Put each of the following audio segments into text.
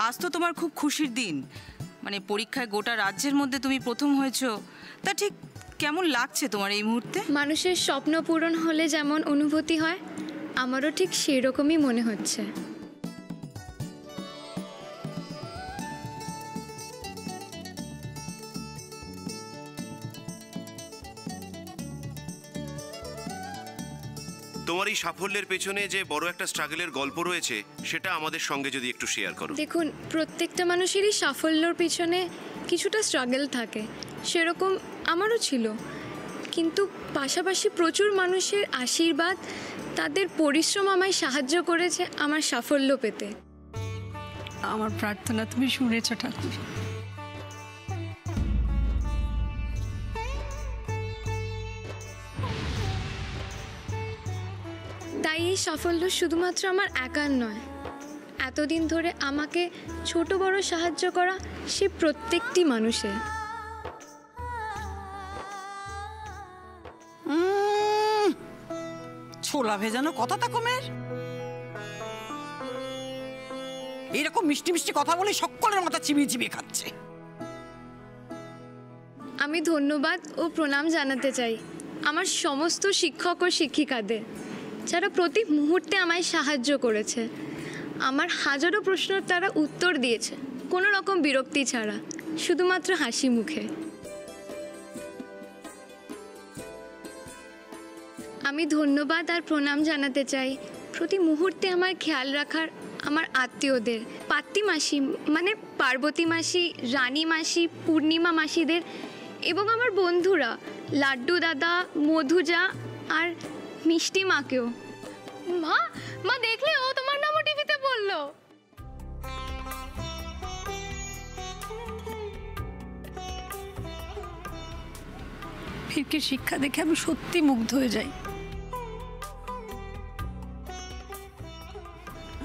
আজ তো তোমার খুব খুশির দিন, মানে পরীক্ষায় গোটা রাজ্যের মধ্যে তুমি প্রথম হয়েছো, তা ঠিক কেমন লাগছে তোমার এই মুহূর্তে? মানুষের স্বপ্ন পূরণ হলে যেমন অনুভূতি হয়, আমারও ঠিক সেই রকমই মনে হচ্ছে। তোমার এই সাফল্যের পেছনে যে বড় একটা স্ট্রাগলের গল্প রয়েছে, সেটা আমাদের সঙ্গে যদি একটু শেয়ার করো। দেখুন, প্রত্যেকটা মানুষেরই সাফল্যর পিছনে কিছুটা স্ট্রাগল থাকে, সেরকম আমারও ছিল। কিন্তু পাশাপাশি প্রচুর মানুষের আশীর্বাদ, তাদের পরিশ্রম আমায় সাহায্য করেছে আমার সাফল্য পেতে। আমার প্রার্থনা তুমি শুনেছ ঠাকুর। তাই এই সাফল্য শুধুমাত্র আমার একার নয়, এতদিন ধরে আমাকে ছোট বড় সাহায্য করা সে প্রত্যেকটি মানুষের। ছোলা ভেজানো কথা তা কমের, এইরকম মিষ্টি মিষ্টি কথা বলে সকলের মাথা চিবিয়ে চিবিয়ে খাচ্ছে। আমি ধন্যবাদ ও প্রণাম জানাতে চাই আমার সমস্ত শিক্ষক ও শিক্ষিকাদের, যারা প্রতি মুহূর্তে আমায় সাহায্য করেছে। আমার হাজারো প্রশ্নের তারা উত্তর দিয়েছে কোনো রকম বিরক্তি ছাড়া, শুধুমাত্র হাসি মুখে। আমি ধন্যবাদ আর প্রণাম জানাতে চাই প্রতি মুহূর্তে আমার খেয়াল রাখার আমার আত্মীয়দের, পাত্তি মাসি মানে পার্বতী মাসি, রানী মাসি, পূর্ণিমা মাসিদের, এবং আমার বন্ধুরা লাড্ডু দাদা, মধুজা আর মিষ্টি মাকেও। মা মা দেখলে, ও তোমার নামও টিভিতে বললো। ফিরকে শিক্ষা দেখে আমি সত্যি মুগ্ধ হয়ে যাই।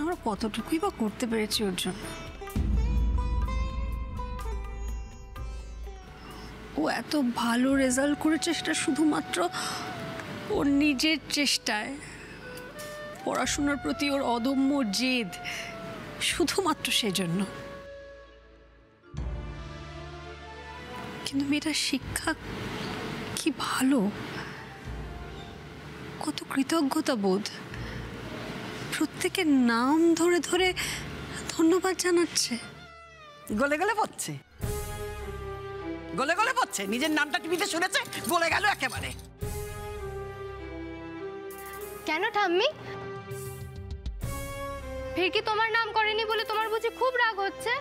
আমরা কতটুকুই বা করতে পেরেছি ওর জন্য। ও এত ভালো রেজাল্ট করেছে সেটা শুধুমাত্র ওর নিজের চেষ্টায়, পড়াশোনার প্রতি ওর অদম্য জেদ, শুধুমাত্র সেজন্য। কিন্তু মেয়েটার শিক্ষা কি ভালো, কত কৃতজ্ঞতা বোধ, প্রত্যেকের নাম ধরে ধরে ধন্যবাদ জানাচ্ছে। গলে গলে পড়ছে, গলে গলে পড়ছে, নিজের নামটা টিভিতে শুনেছে, গলে গেল একেবারে। কেন ঠাম্মি, ফিরকি তোমার নাম করেনি বলে তোমার বুঝি খুব রাগ হচ্ছে?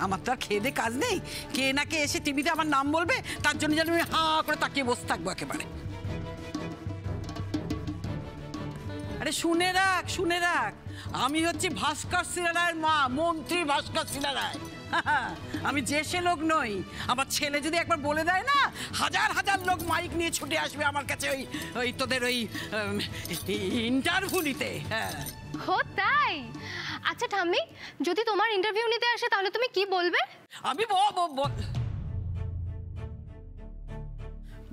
আমার তো আর খেয়ে দে কাজ নেই, কে না কে এসে টিভিতে আমার নাম বলবে, তার জন্য যেন আমি হা করে তাকিয়ে বসে থাকবো একেবারে। আরে শুনে রাখ, শুনে রাখ, আমি হচ্ছি ভাস্কর শিলা রায়ের মা, মন্ত্রী ভাস্কর শিলা রায়। আমি যে সে লোক নই। আমার ছেলে যদি একবার বলে দেয় না, হাজার হাজার লোক মাইক নিয়ে ছুটে আসবে আমার কাছে ওই তোদের ওই ইন্টারভিউ নিতে। হ্যাঁ ও তাই? আচ্ছা ঠাম্মি, যদি তোমার ইন্টারভিউ নিতে আসে তাহলে তুমি কি বলবে? আমি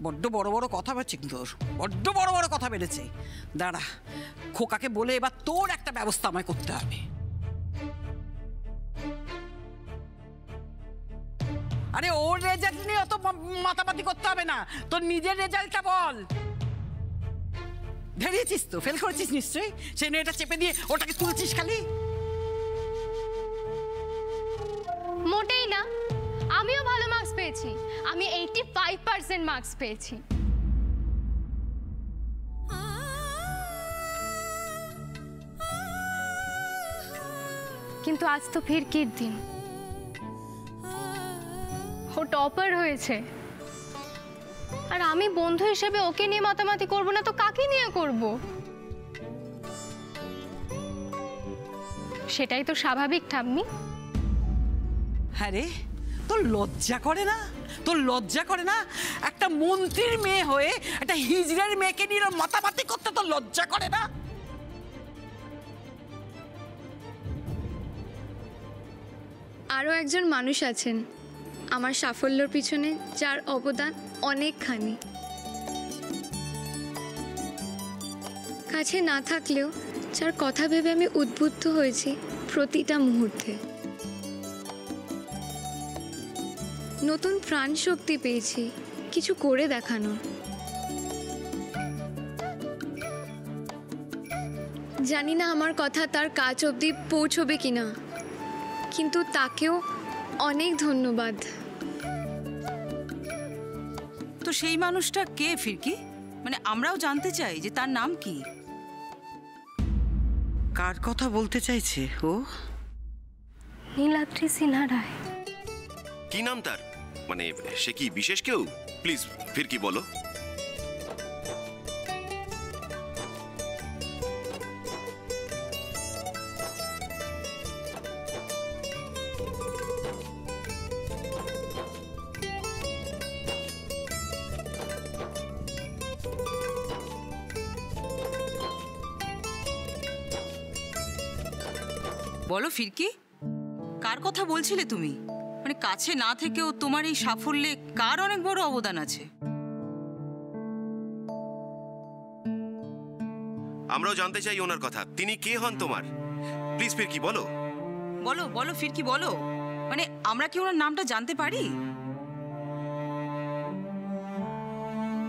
বড্ড বড় বড় কথা বেড়েছে, কিন্তু বড্ড বড় বড় কথা বেড়েছে। দাঁড়া, খোকাকে বলে এবার তোর একটা ব্যবস্থা আমায় করতে হবে। আরে ওর রেজাল্ট নিয়ে অত মাতামাতি করতে হবে না, তোর নিজের রেজাল্টটা বল। ধরিয়েছিস তো, ফেল করেছিস নিশ্চয়ই, সেই মেয়েটা চেপে দিয়ে ওটাকে তুলছিস খালি। মোটেই না, আমিও ভালো মার্কস পেয়েছি, আমি 85% মার্কস পেয়েছি। কিন্তু আজ তো ফিরকির দিন, ও টপার হয়েছে, আর আমি বন্ধু হিসেবে ওকে নিয়ে মাতামাতি করবো না তো কাকে নিয়ে করব? সেটাই তো স্বাভাবিক ঠাম্মি। হ্যাঁ রে, তোর লজ্জা করে না? তোর লজ্জা করে না? একটা মন্ত্রীর মেয়ে হয়ে একটা হিজড়ের মেয়েকে নিয়ে মাতামাতি করতে তোর লজ্জা করে না? আরও একজন মানুষ আছেন আমার সাফল্যর পিছনে, যার অবদান অনেকখানি। কাছে না থাকলেও যার কথা ভেবে আমি উদ্বুদ্ধ হয়েছি প্রতিটা মুহূর্তে। নতুন প্রাণ শক্তি পেয়েছি কিছু করে দেখানোর। জানি না আমার কথা তার কাজ অবধি পৌঁছবে কিনা, কিন্তু তাকেও অনেক ধন্যবাদ। তো সেই মানুষটা কে ফিরকি? মানে আমরাও জানতে চাই যে তার নাম কি। কার কথা বলতে চাইছে ও? নীলাদ্রি সিনহা রায়। কি নাম তার? মানে সে কি বিশেষ কেউ? প্লিজ ফিরকি বলো। বলো ফিরকি, কার কথা বলছিলে তুমি? মানে কাছে না থেকেও তোমার এই সাফল্যে কার অনেক বড় অবদান আছে? আমরাও জানতে চাই ওনার কথা। তিনি কে হন তোমার? প্লিজ ফিরকি বলো। বলো বলো ফিরকি বলো। মানে আমরা কি ওনার নামটা জানতে পারি?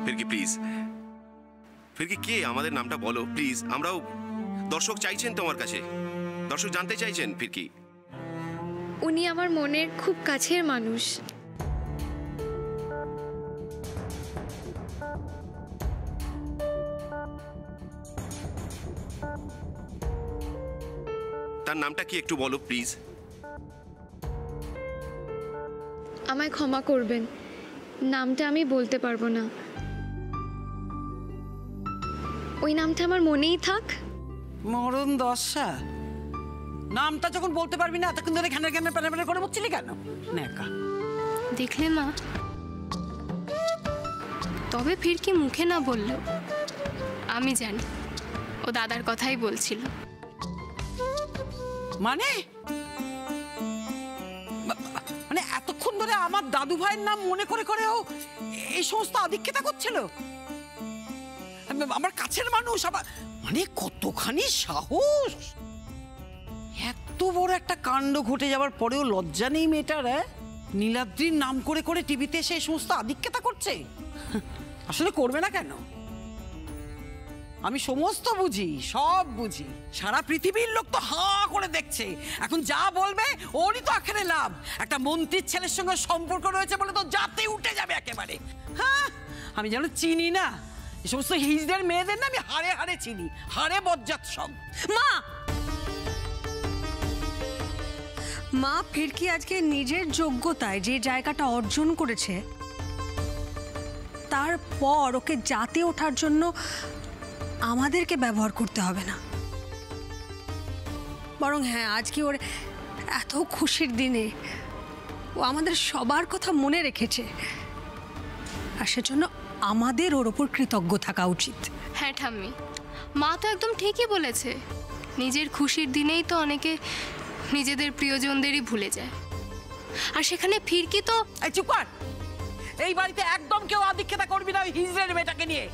ফিরকি প্লিজ, ফিরকি কে? আমাদের নামটা বলো প্লিজ। আমরাও, দর্শক চাইছেন তোমার কাছে, দর্শক জানতে চাইছেন ফিরকি। উনি আমার মনের খুব কাছের মানুষ। তার নামটা কি একটু বলো প্লিজ। আমায় ক্ষমা করবেন, নামটা আমি বলতে পারবো না। ওই নামটা আমার মনেই থাক। মরণ দশা, নামটা যখন বলতে পারবি না তখন ধরে ঘ্যানে ঘ্যানে প্যানে প্যানে করে বলছিলি কেন? নেকা। দেখলে মা, তবে ফিরকি মুখে না বললেও আমি জানি ও দাদার কথাই বলছিল। মানে মানে এতক্ষণ ধরে আমার দাদু ভাইয়ের নাম মনে করে করে ও এই সমস্ত আধিক্যতা করছিল? আমার কাছের মানুষ আবার, মানে কতখানি সাহস! এত বড় একটা কাণ্ড ঘটে যাওয়ার পরেও লজ্জা নেই মেয়েটার। নীলাদ্রির নাম করে করে টিভিতে এসে এই সমস্ত আধিক্যতা করছে। আসলে করবে না কেন? আমি সমস্ত বুঝি, সব বুঝি। সারা পৃথিবীর লোক তো হাঁ করে দেখছে। এখন যা বলবে ওরই তো আখেরে লাভ। একটা মন্ত্রীর ছেলের সঙ্গে সম্পর্ক রয়েছে বলে তো যাতে উঠে যাবে একেবারে। হ্যাঁ, আমি যেন চিনি না এই সমস্ত হিজড়ের মেয়েদের, না আমি হাড়ে হাড়ে চিনি, হাড়ে বজ্জাত সব। মা, মা ফিরকি আজকে নিজের যোগ্যতায় যে জায়গাটা অর্জন করেছে, তারপর ওকে জাতে ওঠার জন্য আমাদেরকে ব্যবহার করতে হবে না। বরং হ্যাঁ, আজকে ওর এত খুশির দিনে ও আমাদের সবার কথা মনে রেখেছে, আর সেজন্য আমাদের ওর ওপর কৃতজ্ঞ থাকা উচিত। হ্যাঁ ঠাম্মি, মা তো একদম ঠিকই বলেছে। নিজের খুশির দিনেই তো অনেকে নিজেদের প্রিয়জনদেরই ভুলে যায়, আর সেখানে ফিরকি তো। এই চুপ কর! এই বাড়িতে একদম কেউ আধিক্যতা করবি না ওই হিজড়ের মেয়েটাকে নিয়ে।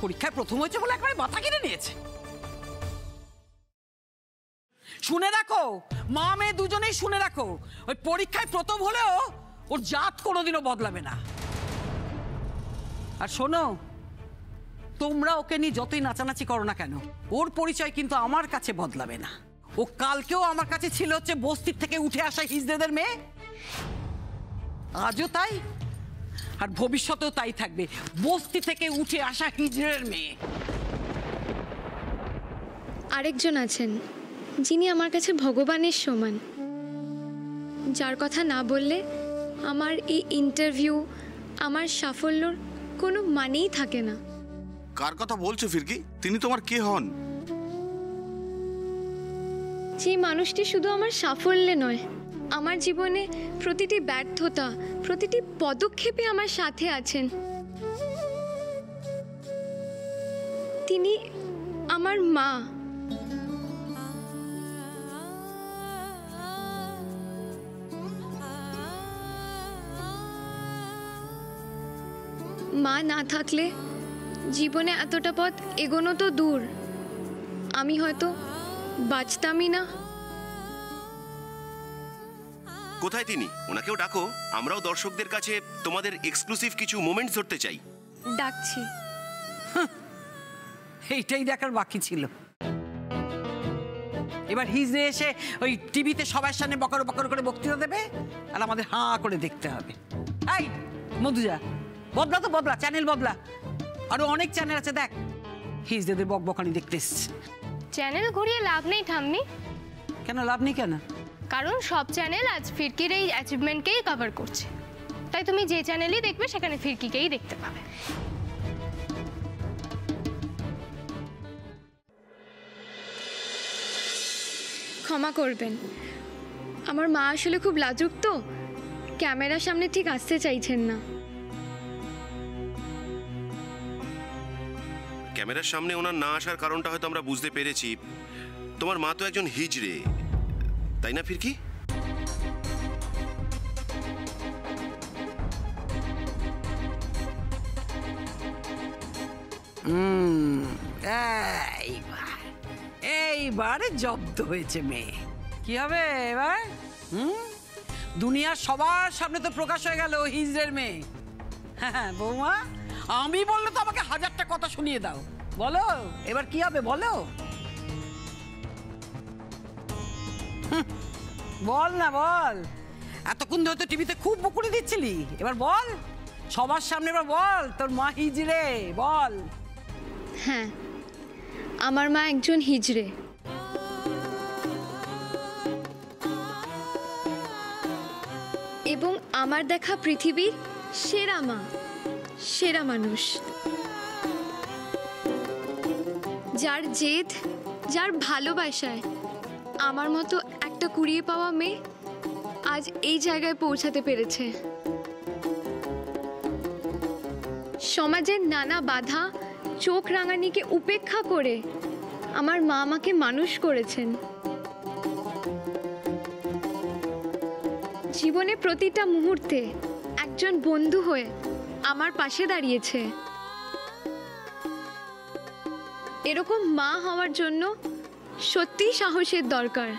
পরীক্ষায় প্রথম হয়েছে বলে একবারে মাথা কিনে নিয়েছে। শুনে রাখো, মা মেয়ে দুজনেই শুনে রাখো, ওই পরীক্ষায় প্রথম হলেও ওর জাত কোনোদিনও বদলাবে না। আর শোনো, তোমরা ওকে নিয়ে যতই নাচানাচি করো না কেন, ওর পরিচয় কিন্তু আমার কাছে বদলাবে না। ও কালকেও আমার কাছে ছিল হচ্ছে বস্তির থেকে উঠে আসা হিজড়েদের মেয়ে, আজও তাই, আর ভবিষ্যতেও তাই থাকবে, বস্তি থেকে উঠে আসা হিজড়ের মেয়ে। আরেকজন আছেন যিনি আমার কাছে ভগবানের সমান, যার কথা না বললে আমার এই ইন্টারভিউ, আমার সাফল্যর কোনো মানেই থাকে না। কার কথা বলছো ফিরকি? তিনি তোমার কে হন? যে মানুষটি শুধু আমার সাফল্যে নয়, আমার জীবনে প্রতিটি ব্যর্থতা, প্রতিটি পদক্ষেপে আমার সাথে আছেন। তিনি আমার মা। মা না থাকলে জীবনে এতটা পথ এগোনো তো দূর, আমি হয়তো বাঁচতামই না। কোথায় তিনি? ওনাকেও ডাকো, আমরাও দর্শকদের কাছে তোমাদের এক্সক্লুসিভ কিছু মোমেন্টস ধরতে চাই। ডাকছি। এইটাই দেখার বাকি ছিল। এবার হিজড়ে এসে ওই টিভিতে সবার সামনে বকর বকর করে বক্তৃতা দেবে, আর আমাদের হাঁ করে দেখতে হবে। এই মধুজা, বদলা তো বদলা, চ্যানেল বদলা। আরো অনেক চ্যানেল আছে, দেখ হিজড়েদের বকবকানি দেখতে এসছে। চ্যানেল ঘুরিয়ে লাভ নেই ঠাম্মি, কেন লাভ নেই কেন? কারণ সব চ্যানেল আজ ফিরকির এই অ্যাচিভমেন্টকেই কভার করছে। তাই তুমি যে চ্যানেলই দেখবে সেখানে ফিরকিকেই দেখতে পাবে। ক্ষমা করবেন, আমার মা আসলে খুব লাজুক তো, ক্যামেরার সামনে ঠিক আসতে চাইছেন না। ক্যামেরার সামনে ওনার না আসার কারণটা হয়তো আমরা বুঝতে পেরেছি। তোমার মা তো একজন হিজড়ে, তাই না ফিরকি? এইবারে জব্দ হয়েছে মেয়ে। কি হবে এবার? দুনিয়ার সবার সামনে তো প্রকাশ হয়ে গেল হিজড়ের মেয়ে। হ্যাঁ বৌমা, আমি বললে তো আমাকে হাজারটা কথা শুনিয়ে দাও। বলো এবার কি হবে বলো। বল না বল, এতক্ষণ ধরে তো টিভিতে খুব বকুড়ি দিচ্ছিলি, এবার বল সবার সামনে, এবার বল তোর মা হিজড়ে, বল। হ্যাঁ, আমার মা একজন হিজড়ে। এবং আমার দেখা পৃথিবীর সেরা মা, সেরা মানুষ, যার জেদ, যার ভালোবাসায় আমার মতো একটা কুড়িয়ে পাওয়া মেয়ে আজ এই জায়গায় পৌঁছাতে পেরেছে। সমাজের নানা বাধা, চোখ রাঙানিকে উপেক্ষা করে আমার মা আমাকে মানুষ করেছেন। জীবনে প্রতিটা মুহূর্তে একজন বন্ধু হয়ে আমার পাশে দাঁড়িয়েছে। এরকম মা হওয়ার জন্য সত্যিই সাহসের দরকার।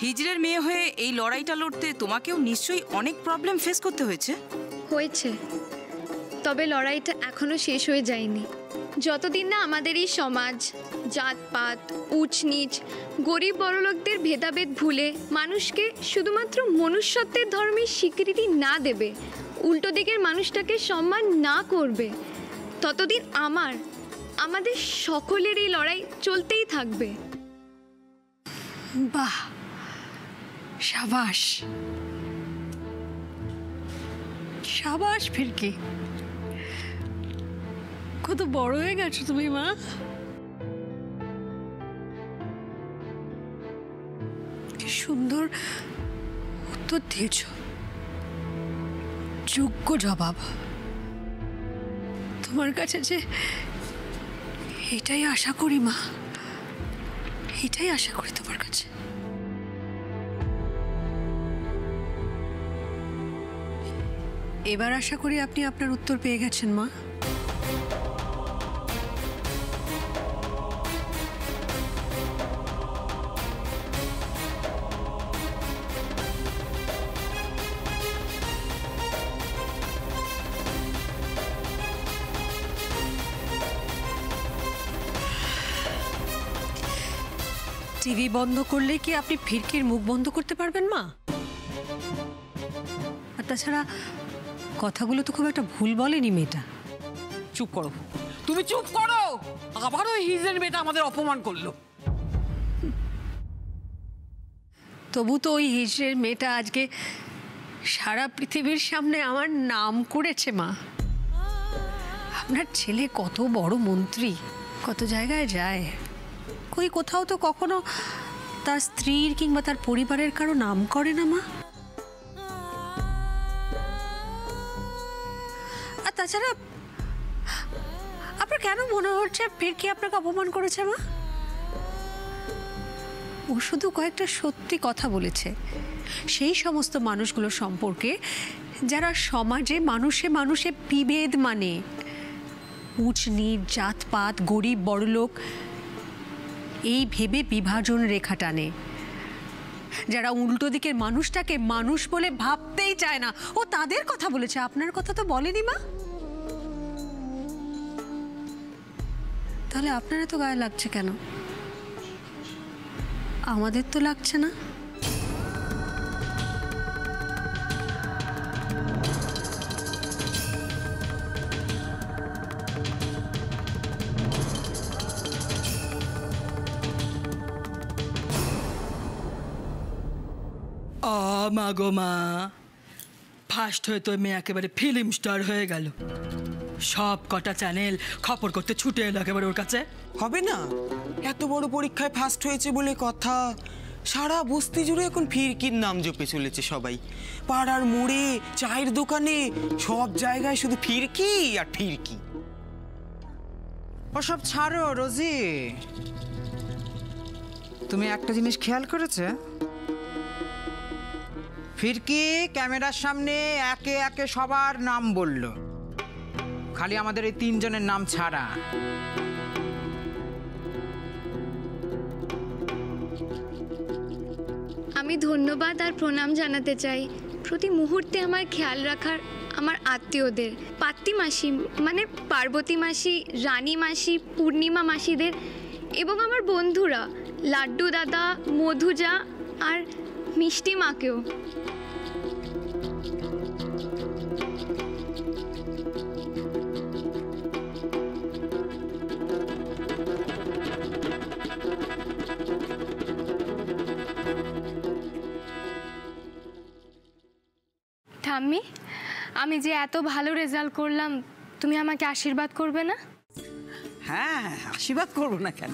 হিজড়ের মেয়ে হয়ে এই লড়াইটা লড়তে তোমাকেও নিশ্চয়ই অনেক প্রবলেম ফেস করতে হয়েছে। তবে লড়াইটা এখনো শেষ হয়ে যায়নি। যতদিন না আমাদের এই সমাজ জাতপাত, উঁচ নিচ, গরিব বড়লোকদের ভেদাভেদ ভুলে মানুষকে শুধুমাত্র মনুষ্যত্বের ধর্মের স্বীকৃতি না দেবে, উল্টো দিকের মানুষটাকে সম্মান না করবে, ততদিন আমাদের সকলের এই লড়াই চলতেই থাকবে। বাহ, সাবাস সাবাস ফিরকি, কত বড় হয়ে গেছো তুমি মা। কি সুন্দর উত্তর দিয়েছ, যোগ্য জবাব। তোমার কাছে যে এটাই আশা করি মা, এটাই আশা করি তোমার কাছে। এবার আশা করি আপনি আপনার উত্তর পেয়ে গেছেন মা। টিভি বন্ধ করলে কি আপনি ফিরকির মুখ বন্ধ করতে পারবেন মা? আর তাছাড়া কথাগুলো তো খুব একটা ভুল বলেনি মেয়েটা। চুপ করো, তুমি চুপ করো। আবারও হিজড়ের মেয়েটা আমাদের অপমান করলো। তবু তো ওই হিজড়ের মেয়েটা আজকে সারা পৃথিবীর সামনে আমার নাম করেছে মা। আপনার ছেলে কত বড় মন্ত্রী, কত জায়গায় যায়, কই কোথাও তো কখনো তার স্ত্রীর কিংবা তার পরিবারের কারো নাম করে না মা। আর তাছাড়া আপনার কেন মনে হচ্ছে ফিরকি আপনাকে অপমান করেছে মা? ও শুধু কয়েকটা সত্যি কথা বলেছে সেই সমস্ত মানুষগুলো সম্পর্কে যারা সমাজে মানুষে মানুষে বিভেদ মানে, উঁচ নীচ, জাতপাত, গরিব বড়লোক এই ভেবে বিভাজন রেখা টানে, যারা উল্টো দিকের মানুষটাকে মানুষ বলে ভাবতেই চায় না। ও তাদের কথা বলেছে, আপনার কথা তো বলেনি মা। তাহলে আপনারা তো গায়ে লাগছে কেন? আমাদের তো লাগছে না। মা গো মা, ফার্স্ট হয়ে তো মেয়ে একেবারে ফিল্ম স্টার হয়ে গেল। সব কটা চ্যানেল খবর করতে ছুটে এলো একেবারে ওর কাছে। হবে না, এত বড় পরীক্ষায় ফার্স্ট হয়েছে বলে কথা। সারা বস্তি জুড়ে এখন ফিরকির নাম জপে চলেছে সবাই। পাড়ার মোড়ে, চায়ের দোকানে, সব জায়গায় শুধু ফিরকি আর ফিরকি। ওসব ছাড়ো রোজি, তুমি একটা জিনিস খেয়াল করেছে? ফিরকি ক্যামেরার সামনে একে একে সবার নাম বলল, খালি আমাদের এই তিনজনের নাম ছাড়া। আমি ধন্যবাদ আর প্রণাম জানাতে চাই প্রতি মুহূর্তে আমার খেয়াল রাখার আমার আত্মীয়দের, পাত্তি মাসি মানে পার্বতী মাসি, রানী মাসি, পূর্ণিমা মাসিদের, এবং আমার বন্ধুরা লাড্ডু দাদা, মধুজা আর মিষ্টি মাকেও। ঠাম্মি, আমি যে এত ভালো রেজাল্ট করলাম, তুমি আমাকে আশীর্বাদ করবে না? হ্যাঁ, আশীর্বাদ করবো না কেন?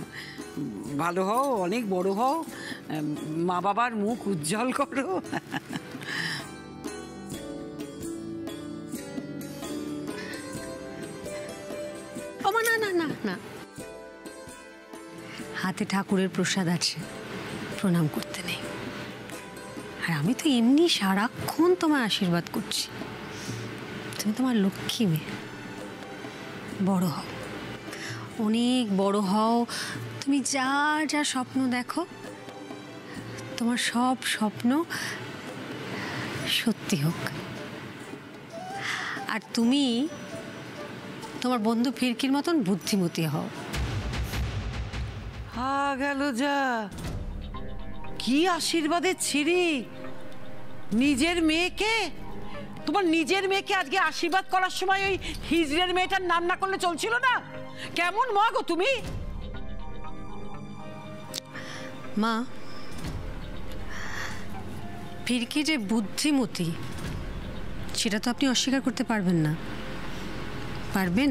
ভালো হও, অনেক বড় হও, মা বাবার মুখ উজ্জ্বল করো। ওমা না না না না, হাতে ঠাকুরের প্রসাদ আছে, প্রণাম করতে নেই। আর আমি তো এমনি সারাক্ষণ তোমার আশীর্বাদ করছি। তুমি তোমার লক্ষ্মী মেয়ে, বড় হও, অনেক বড় হও। তুমি যা যা স্বপ্ন দেখো, তোমার সব স্বপ্ন সত্যি হোক। আর তুমি তোমার বন্ধু ফিরকির মতন বুদ্ধিমতী হও। গেল যা, কি আশীর্বাদের ছিরি! নিজের মেয়েকে, তোমার নিজের মেয়েকে আজকে আশীর্বাদ করার সময় ওই হিজড়ের মেয়েটার নাম না করলে চলছিল না? কেমন মা গো তুমি! মা, ফিরকি যে বুদ্ধিমতী সেটা তো আপনি অস্বীকার করতে পারবেন না, পারবেন?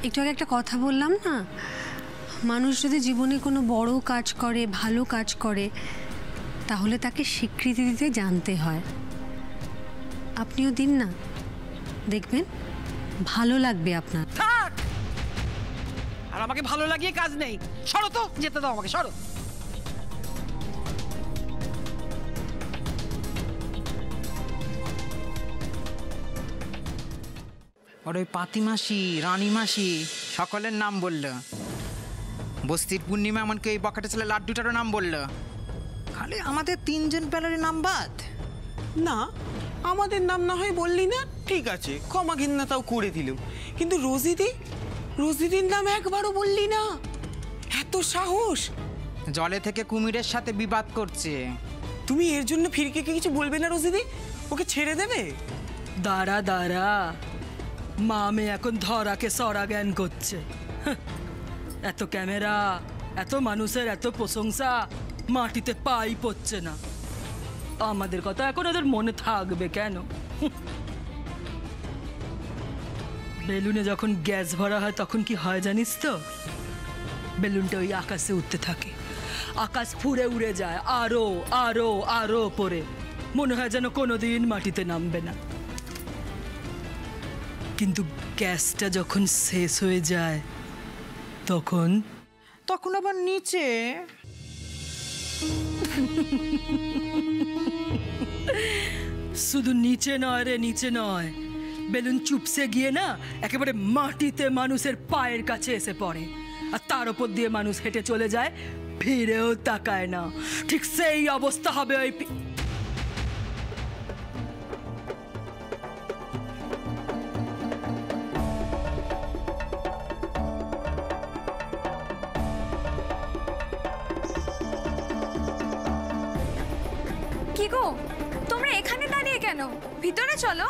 একটু আগে একটা কথা বললাম না, মানুষ যদি জীবনে কোনো বড় কাজ করে, ভালো কাজ করে, তাহলে তাকে স্বীকৃতি দিতে জানতে হয়। আপনিও দিন না, দেখবেন ভালো লাগবে আপনার। থাক, আর আমাকে ভালো লাগিয়ে কাজ নেই। সরো তো, যেতে দাও আমাকে, সরো। আর ওই পাতি মাসি, রানী মাসি সকলের নাম বলল। বস্তির পূর্ণিমা এমনকি ওই বকাটে ছেলে লাড্ডুটারও নাম বলল। খালি আমাদের তিনজন প্যালারের নাম বাদ। না, আমাদের নাম না হয় বললি না, ঠিক আছে, ক্ষমা ঘেন্না তাও করে দিল। কিন্তু রোজিদির নাম একবারও বললি না। এত সাহস! জলে থেকে কুমিরের সাথে বিবাদ করছে। তুমি এর জন্য ফিরকিকে কিছু বলবে না রোজিদি? ওকে ছেড়ে দেবে? দাঁড়া দাঁড়া, মা মেয়ে এখন ধরাকে সরা জ্ঞান করছে। এত ক্যামেরা, এত মানুষের এত প্রশংসা, মাটিতে পাই পড়ছে না। আমাদের কথা এখন ওদের মনে থাকবে কেন? বেলুনে যখন গ্যাস ভরা হয় তখন কি হয় জানিস তো? বেলুনটা ওই আকাশে উঠতে থাকে, আকাশ ফুঁড়ে উড়ে যায় আরো আরো আরো ওপরে, মনে হয় যেন কোনোদিন মাটিতে নামবে না। কিন্তু গ্যাসটা যখন শেষ হয়ে যায় তখন আবার নিচে শুধু নিচে নয় রে, নিচে নয়, বেলুন চুপসে গিয়ে না একেবারে মাটিতে মানুষের পায়ের কাছে এসে পড়ে, আর তার উপর দিয়ে মানুষ হেঁটে চলে যায়, ফিরেও তাকায় না। ঠিক সেই অবস্থা হবে ওই কি গো, তোমরা এখানে দাঁড়িয়ে কেন? ভিতরে চলো।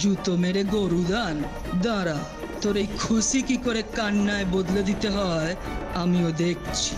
জুতো মেরে গরুদান, দাঁড়া, তোর এই খুশি কি করে কান্নায় বদলে দিতে হয় আমিও দেখছি।